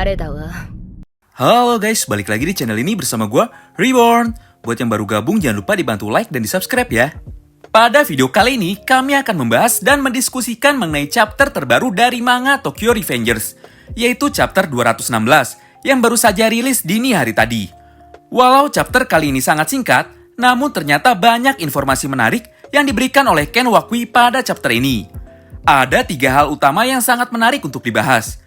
れだわ。 Halo guys, balik lagi di channel ini bersama gue, Reborn. Buat yang baru gabung, jangan lupa dibantu like dan di subscribe ya. Pada video kali ini, kami akan membahas dan mendiskusikan mengenai chapter terbaru dari manga Tokyo Revengers, yaitu chapter 216, yang baru saja rilis dini hari tadi. Walau chapter kali ini sangat singkat, namun ternyata banyak informasi menarik yang diberikan oleh Ken Wakui pada chapter ini. Ada 3 hal utama yang sangat menarik untuk dibahas.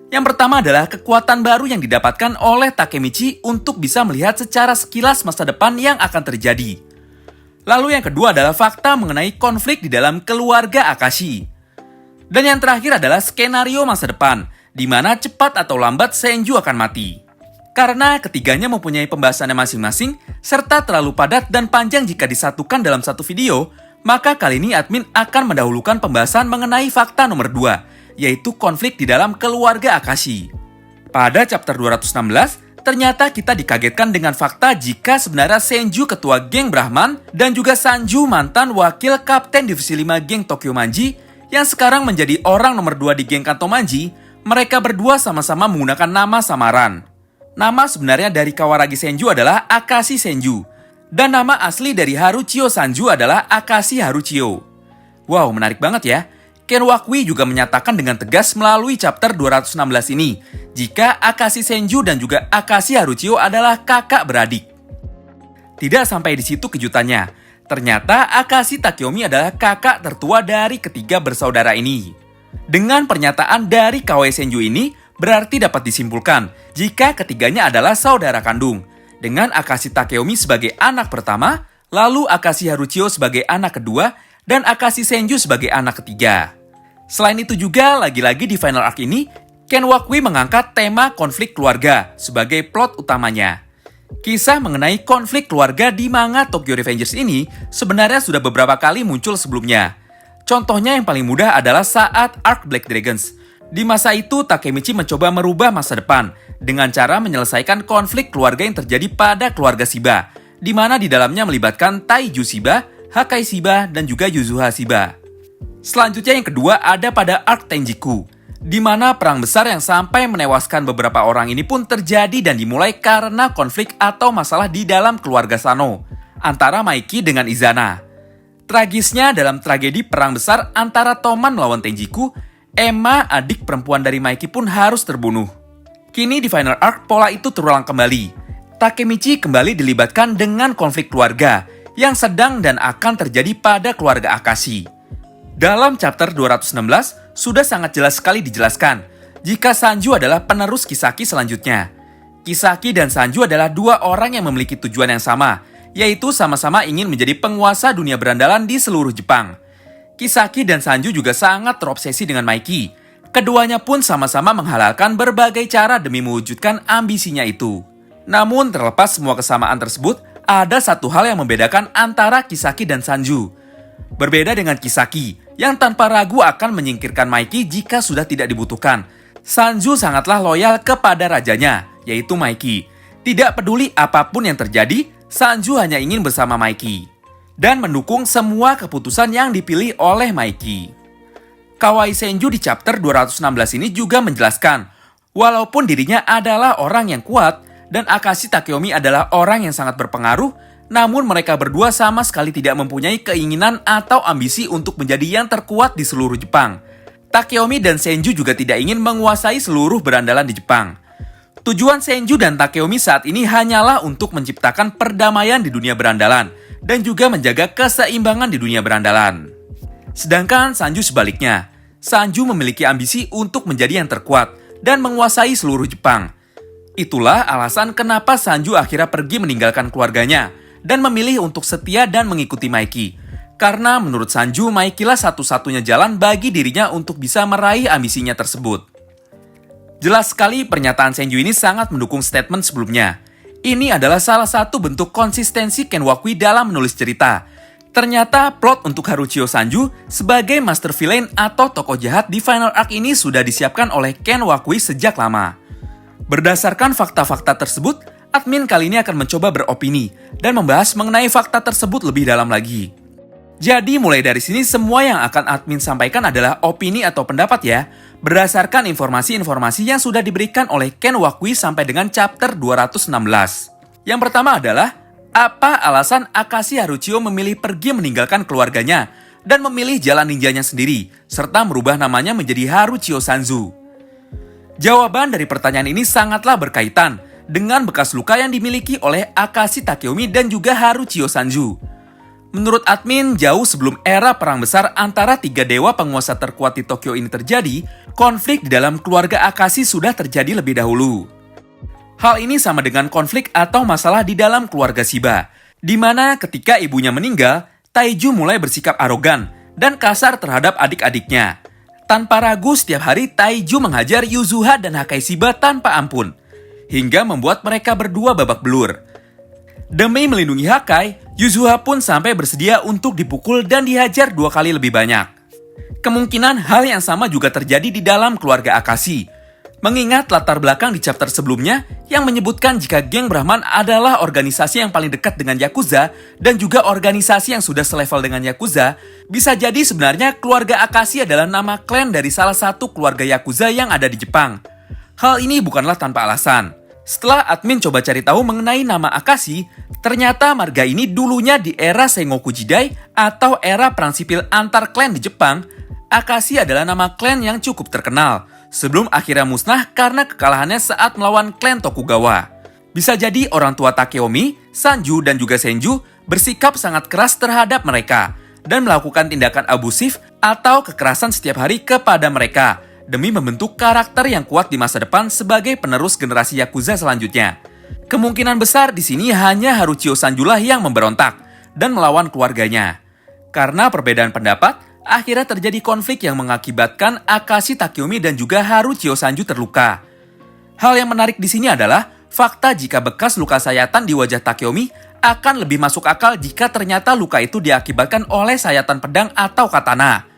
Yang pertama adalah kekuatan baru yang didapatkan oleh Takemichi untuk bisa melihat secara sekilas masa depan yang akan terjadi. Lalu yang kedua adalah fakta mengenai konflik di dalam keluarga Akashi. Dan yang terakhir adalah skenario masa depan, di mana cepat atau lambat Senju akan mati. Karena ketiganya mempunyai pembahasannya masing-masing, serta terlalu padat dan panjang jika disatukan dalam satu video, maka kali ini admin akan mendahulukan pembahasan mengenai fakta nomor 2, yaitu konflik di dalam keluarga Akashi. Pada chapter 216, ternyata kita dikagetkan dengan fakta jika sebenarnya Senju ketua geng Brahman dan juga Sanju mantan wakil kapten divisi 5 geng Tokyo Manji yang sekarang menjadi orang nomor 2 di geng Kanto Manji, mereka berdua sama-sama menggunakan nama samaran. Nama sebenarnya dari Kawaragi Senju adalah Akashi Senju, dan nama asli dari Haruchio Sanju adalah Akashi Haruchio. Wow, menarik banget ya. Ken Wakui juga menyatakan dengan tegas melalui chapter 216 ini, jika Akashi Senju dan juga Akashi Haruchio adalah kakak beradik. Tidak sampai di situ kejutannya, ternyata Akashi Takeomi adalah kakak tertua dari ketiga bersaudara ini. Dengan pernyataan dari Kawaii Senju ini, berarti dapat disimpulkan jika ketiganya adalah saudara kandung, dengan Akashi Takeomi sebagai anak pertama, lalu Akashi Haruchio sebagai anak kedua, dan Akashi Senju sebagai anak ketiga. Selain itu juga, lagi-lagi di final arc ini, Ken Wakui mengangkat tema konflik keluarga sebagai plot utamanya. Kisah mengenai konflik keluarga di manga Tokyo Revengers ini sebenarnya sudah beberapa kali muncul sebelumnya. Contohnya yang paling mudah adalah saat arc Black Dragons. Di masa itu, Takemichi mencoba merubah masa depan dengan cara menyelesaikan konflik keluarga yang terjadi pada keluarga Shiba, di mana di dalamnya melibatkan Taiju Shiba, Hakai Shiba, dan juga Yuzuha Shiba. Selanjutnya yang kedua ada pada arc Tenjiku, di mana perang besar yang sampai menewaskan beberapa orang ini pun terjadi dan dimulai karena konflik atau masalah di dalam keluarga Sano, antara Maiki dengan Izana. Tragisnya dalam tragedi perang besar antara Toman melawan Tenjiku, Emma, adik perempuan dari Maiki pun harus terbunuh. Kini di final arc pola itu terulang kembali. Takemichi kembali dilibatkan dengan konflik keluarga yang sedang dan akan terjadi pada keluarga Akashi. Dalam chapter 216, sudah sangat jelas sekali dijelaskan jika Sanju adalah penerus Kisaki selanjutnya. Kisaki dan Sanju adalah 2 orang yang memiliki tujuan yang sama, yaitu sama-sama ingin menjadi penguasa dunia berandalan di seluruh Jepang. Kisaki dan Sanju juga sangat terobsesi dengan Maiki. Keduanya pun sama-sama menghalalkan berbagai cara demi mewujudkan ambisinya itu. Namun terlepas semua kesamaan tersebut, ada satu hal yang membedakan antara Kisaki dan Sanju. Berbeda dengan Kisaki, yang tanpa ragu akan menyingkirkan Maiki jika sudah tidak dibutuhkan. Sanju sangatlah loyal kepada rajanya, yaitu Maiki. Tidak peduli apapun yang terjadi, Sanju hanya ingin bersama Maiki dan mendukung semua keputusan yang dipilih oleh Maiki. Kawaii Senju di chapter 216 ini juga menjelaskan, walaupun dirinya adalah orang yang kuat dan Akashi Takeomi adalah orang yang sangat berpengaruh, namun mereka berdua sama sekali tidak mempunyai keinginan atau ambisi untuk menjadi yang terkuat di seluruh Jepang. Takeomi dan Senju juga tidak ingin menguasai seluruh berandalan di Jepang. Tujuan Senju dan Takeomi saat ini hanyalah untuk menciptakan perdamaian di dunia berandalan dan juga menjaga keseimbangan di dunia berandalan. Sedangkan Sanju sebaliknya, Sanju memiliki ambisi untuk menjadi yang terkuat dan menguasai seluruh Jepang. Itulah alasan kenapa Sanju akhirnya pergi meninggalkan keluarganya dan memilih untuk setia dan mengikuti Maiki. Karena menurut Sanju, Maikilah satu-satunya jalan bagi dirinya untuk bisa meraih ambisinya tersebut. Jelas sekali pernyataan Senju ini sangat mendukung statement sebelumnya. Ini adalah salah satu bentuk konsistensi Ken Wakui dalam menulis cerita. Ternyata plot untuk Haruchio Sanju sebagai master villain atau tokoh jahat di final arc ini sudah disiapkan oleh Ken Wakui sejak lama. Berdasarkan fakta-fakta tersebut, admin kali ini akan mencoba beropini dan membahas mengenai fakta tersebut lebih dalam lagi. Jadi mulai dari sini semua yang akan admin sampaikan adalah opini atau pendapat ya, berdasarkan informasi-informasi yang sudah diberikan oleh Ken Wakui sampai dengan chapter 216. Yang pertama adalah, apa alasan Akashi Haruchio memilih pergi meninggalkan keluarganya dan memilih jalan ninjanya sendiri, serta merubah namanya menjadi Haruchio Sanju? Jawaban dari pertanyaan ini sangatlah berkaitan dengan bekas luka yang dimiliki oleh Akashi Takeomi dan juga Haruchio Sanju. Menurut admin, jauh sebelum era perang besar antara tiga dewa penguasa terkuat di Tokyo ini terjadi, konflik di dalam keluarga Akashi sudah terjadi lebih dahulu. Hal ini sama dengan konflik atau masalah di dalam keluarga Shiba, di mana ketika ibunya meninggal, Taiju mulai bersikap arogan dan kasar terhadap adik-adiknya. Tanpa ragu, setiap hari Taiju menghajar Yuzuha dan Hakai Shiba tanpa ampun, hingga membuat mereka berdua babak belur. Demi melindungi Hakai, Yuzuha pun sampai bersedia untuk dipukul dan dihajar 2 kali lebih banyak. Kemungkinan hal yang sama juga terjadi di dalam keluarga Akashi. Mengingat latar belakang di chapter sebelumnya yang menyebutkan jika geng Brahman adalah organisasi yang paling dekat dengan Yakuza dan juga organisasi yang sudah selevel dengan Yakuza, bisa jadi sebenarnya keluarga Akashi adalah nama klan dari salah satu keluarga Yakuza yang ada di Jepang. Hal ini bukanlah tanpa alasan. Setelah admin coba cari tahu mengenai nama Akashi, ternyata marga ini dulunya di era Sengoku Jidai atau era perang sipil antar klan di Jepang. Akashi adalah nama klan yang cukup terkenal, sebelum akhirnya musnah karena kekalahannya saat melawan klan Tokugawa. Bisa jadi orang tua Takeomi, Sanju, dan juga Senju bersikap sangat keras terhadap mereka dan melakukan tindakan abusif atau kekerasan setiap hari kepada mereka, demi membentuk karakter yang kuat di masa depan sebagai penerus generasi Yakuza selanjutnya. Kemungkinan besar di sini hanya Haruchio Sanju lah yang memberontak dan melawan keluarganya. Karena perbedaan pendapat, akhirnya terjadi konflik yang mengakibatkan Akashi Takeomi dan juga Haruchio Sanju terluka. Hal yang menarik di sini adalah fakta jika bekas luka sayatan di wajah Takeomi akan lebih masuk akal jika ternyata luka itu diakibatkan oleh sayatan pedang atau katana.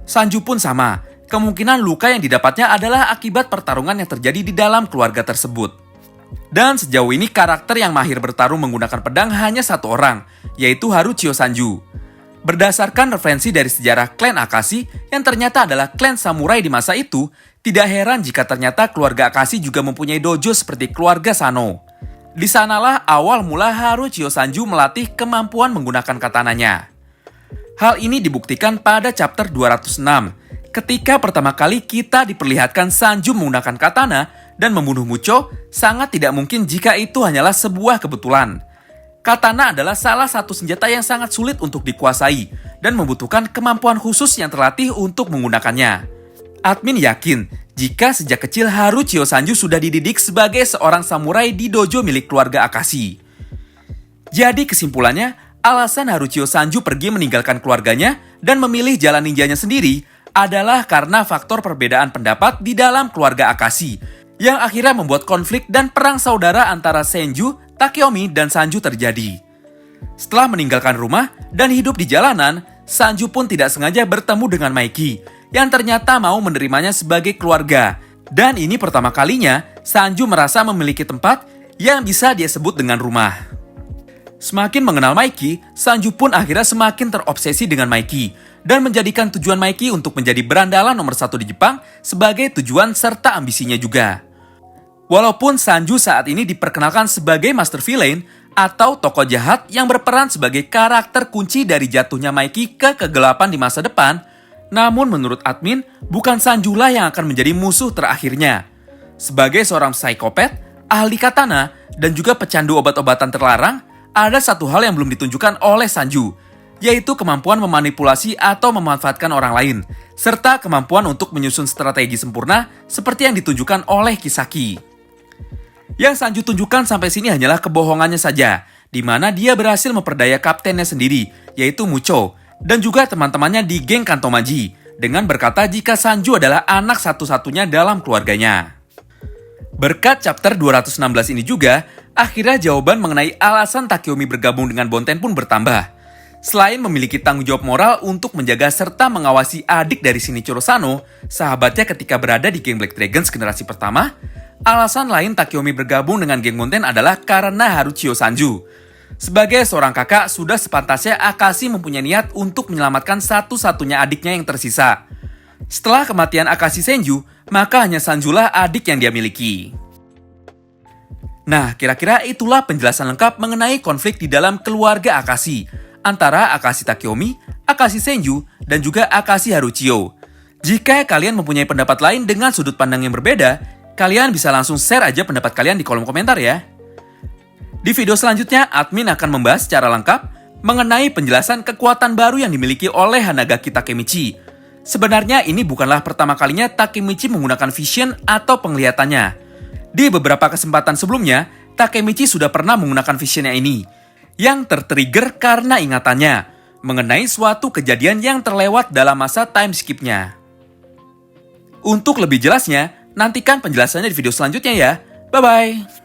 Sanju pun sama. Kemungkinan luka yang didapatnya adalah akibat pertarungan yang terjadi di dalam keluarga tersebut. Dan sejauh ini karakter yang mahir bertarung menggunakan pedang hanya satu orang, yaitu Haruchio Sanju. Berdasarkan referensi dari sejarah klan Akashi yang ternyata adalah klan samurai di masa itu, tidak heran jika ternyata keluarga Akashi juga mempunyai dojo seperti keluarga Sano. Di sanalah awal mula Haruchio Sanju melatih kemampuan menggunakan katananya. Hal ini dibuktikan pada chapter 206. Ketika pertama kali kita diperlihatkan Sanju menggunakan katana dan membunuh Mucho, sangat tidak mungkin jika itu hanyalah sebuah kebetulan. Katana adalah salah satu senjata yang sangat sulit untuk dikuasai dan membutuhkan kemampuan khusus yang terlatih untuk menggunakannya. Admin yakin jika sejak kecil Haruchio Sanju sudah dididik sebagai seorang samurai di dojo milik keluarga Akashi. Jadi kesimpulannya, alasan Haruchio Sanju pergi meninggalkan keluarganya dan memilih jalan ninjanya sendiri adalah karena faktor perbedaan pendapat di dalam keluarga Akashi yang akhirnya membuat konflik dan perang saudara antara Senju, Takeomi, dan Sanju terjadi. Setelah meninggalkan rumah dan hidup di jalanan, Sanju pun tidak sengaja bertemu dengan Maiki yang ternyata mau menerimanya sebagai keluarga. Dan ini pertama kalinya Sanju merasa memiliki tempat yang bisa dia sebut dengan rumah. Semakin mengenal Maiki, Sanju pun akhirnya semakin terobsesi dengan Maiki dan menjadikan tujuan Maiki untuk menjadi berandalan nomor 1 di Jepang sebagai tujuan serta ambisinya juga. Walaupun Sanju saat ini diperkenalkan sebagai master villain atau tokoh jahat yang berperan sebagai karakter kunci dari jatuhnya Maiki ke kegelapan di masa depan, namun menurut admin, bukan Sanju lah yang akan menjadi musuh terakhirnya. Sebagai seorang psikopat, ahli katana, dan juga pecandu obat-obatan terlarang, ada satu hal yang belum ditunjukkan oleh Sanju, yaitu kemampuan memanipulasi atau memanfaatkan orang lain, serta kemampuan untuk menyusun strategi sempurna seperti yang ditunjukkan oleh Kisaki. Yang Sanju tunjukkan sampai sini hanyalah kebohongannya saja, di mana dia berhasil memperdaya kaptennya sendiri, yaitu Mucho, dan juga teman-temannya di geng Kantomaji, dengan berkata jika Sanju adalah anak satu-satunya dalam keluarganya. Berkat chapter 216 ini juga, akhirnya jawaban mengenai alasan Takeomi bergabung dengan Bonten pun bertambah. Selain memiliki tanggung jawab moral untuk menjaga serta mengawasi adik dari Shinichiro Sano, sahabatnya ketika berada di geng Black Dragons generasi pertama, alasan lain Takeomi bergabung dengan geng Bonten adalah karena Haruchio Sanju. Sebagai seorang kakak, sudah sepantasnya Akashi mempunyai niat untuk menyelamatkan satu-satunya adiknya yang tersisa. Setelah kematian Akashi Senju, maka hanya Sanjulah adik yang dia miliki. Nah, kira-kira itulah penjelasan lengkap mengenai konflik di dalam keluarga Akashi, antara Akashi Takeomi, Akashi Senju, dan juga Akashi Haruchio. Jika kalian mempunyai pendapat lain dengan sudut pandang yang berbeda, kalian bisa langsung share aja pendapat kalian di kolom komentar ya. Di video selanjutnya, admin akan membahas secara lengkap mengenai penjelasan kekuatan baru yang dimiliki oleh Hanagaki Takemichi. Sebenarnya ini bukanlah pertama kalinya Takemichi menggunakan vision atau penglihatannya. Di beberapa kesempatan sebelumnya, Takemichi sudah pernah menggunakan visionnya ini, yang tertrigger karena ingatannya mengenai suatu kejadian yang terlewat dalam masa time skip-nya. Untuk lebih jelasnya, nantikan penjelasannya di video selanjutnya ya. Bye-bye!